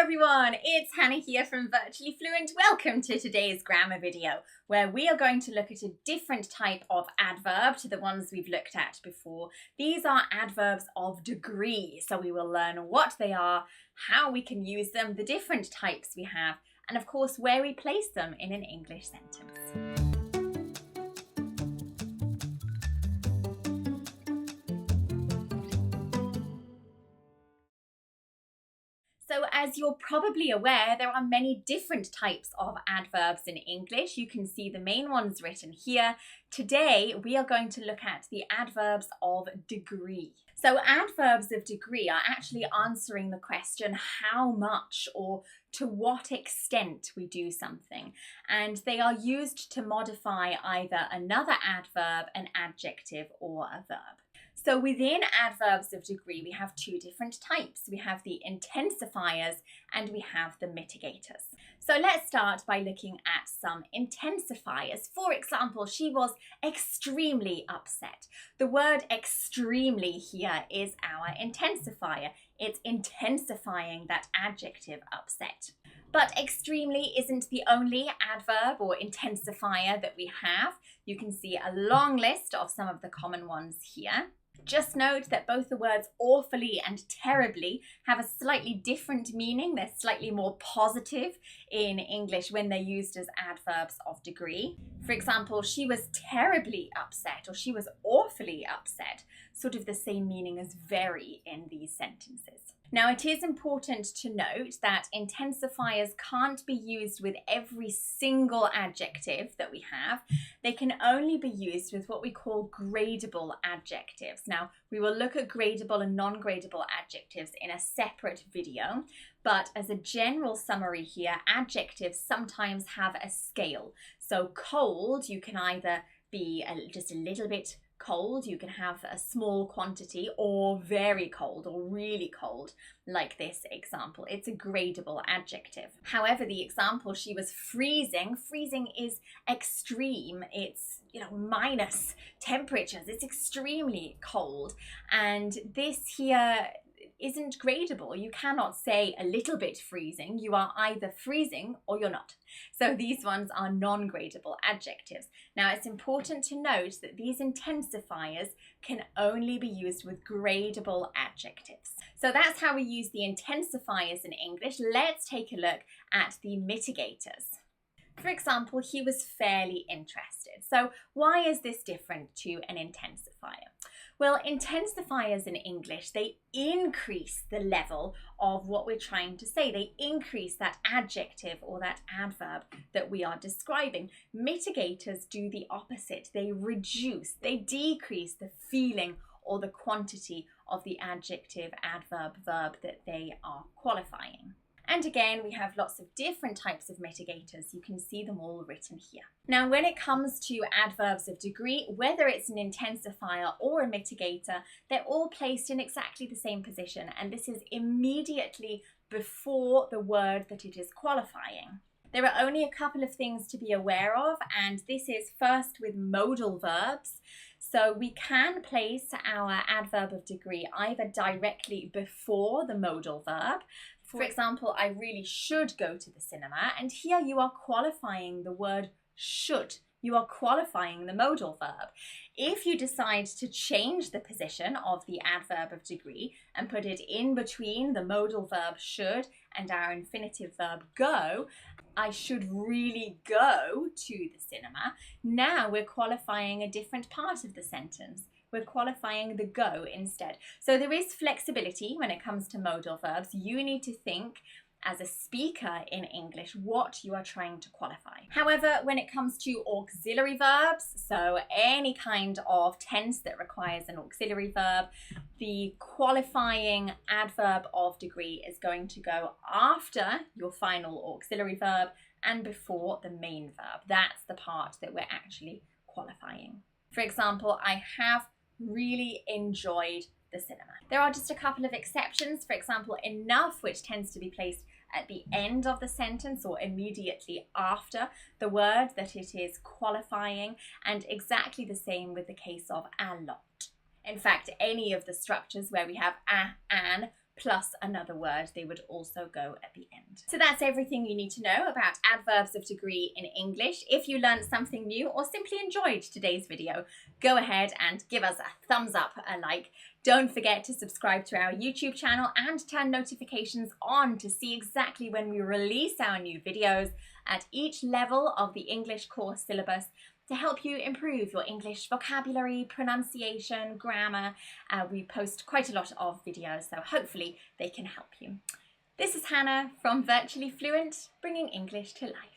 everyone, it's Hannah here from Virtually Fluent. Welcome to today's grammar video, where we are going to look at a different type of adverb to the ones we've looked at before. These are adverbs of degree, so we will learn what they are, how we can use them, the different types we have, and of course where we place them in an English sentence. So as you're probably aware, there are many different types of adverbs in English. You can see the main ones written here. Today, we are going to look at the adverbs of degree. So adverbs of degree are actually answering the question how much or to what extent we do something. And they are used to modify either another adverb, an adjective, or a verb. So within adverbs of degree, we have two different types. We have the intensifiers and we have the mitigators. So let's start by looking at some intensifiers. For example, she was extremely upset. The word extremely here is our intensifier. It's intensifying that adjective upset. But extremely isn't the only adverb or intensifier that we have. You can see a long list of some of the common ones here. Just note that both the words awfully and terribly have a slightly different meaning. They're slightly more positive in English when they're used as adverbs of degree. For example, she was terribly upset or she was awfully upset. Sort of the same meaning as very in these sentences. Now, it is important to note that intensifiers can't be used with every single adjective that we have. They can only be used with what we call gradable adjectives. Now, we will look at gradable and non-gradable adjectives in a separate video, but as a general summary here, adjectives sometimes have a scale. So cold, you can either be just a little bit cold, you can have a small quantity, or very cold or really cold, like this example. It's a gradable adjective. However, the example, she was freezing. Freezing is extreme. It's, minus temperatures. It's extremely cold. And this here isn't gradable. You cannot say a little bit freezing. You are either freezing or you're not. So these ones are non-gradable adjectives. Now, it's important to note that these intensifiers can only be used with gradable adjectives. So that's how we use the intensifiers in English. Let's take a look at the mitigators. For example, he was fairly interested. So why is this different to an intensifier? Well, intensifiers in English, they increase the level of what we're trying to say. They increase that adjective or that adverb that we are describing. Mitigators do the opposite. They reduce, they decrease the feeling or the quantity of the adjective, adverb, verb that they are qualifying. And again, we have lots of different types of mitigators. You can see them all written here. Now, when it comes to adverbs of degree, whether it's an intensifier or a mitigator, they're all placed in exactly the same position. And this is immediately before the word that it is qualifying. There are only a couple of things to be aware of, and this is first with modal verbs. So we can place our adverb of degree either directly before the modal verb. For example, I really should go to the cinema, and here you are qualifying the word should. You are qualifying the modal verb. If you decide to change the position of the adverb of degree and put it in between the modal verb should and our infinitive verb go, I should really go to the cinema. Now we're qualifying a different part of the sentence. We're qualifying the go instead. So there is flexibility when it comes to modal verbs. You need to think as a speaker in English what you are trying to qualify. However, when it comes to auxiliary verbs, so any kind of tense that requires an auxiliary verb, the qualifying adverb of degree is going to go after your final auxiliary verb and before the main verb. That's the part that we're actually qualifying. For example, I have really enjoyed the cinema. There are just a couple of exceptions. For example, enough, which tends to be placed at the end of the sentence or immediately after the word that it is qualifying, and exactly the same with the case of a lot. In fact, any of the structures where we have a, an, plus another word. They would also go at the end. So that's everything you need to know about adverbs of degree in English. If you learned something new or simply enjoyed today's video, go ahead and give us a thumbs up, a like. Don't forget to subscribe to our YouTube channel and turn notifications on to see exactly when we release our new videos at each level of the English course syllabus to help you improve your English vocabulary, pronunciation, grammar. We post quite a lot of videos, so hopefully they can help you. This is Hannah from Virtually Fluent, bringing English to life.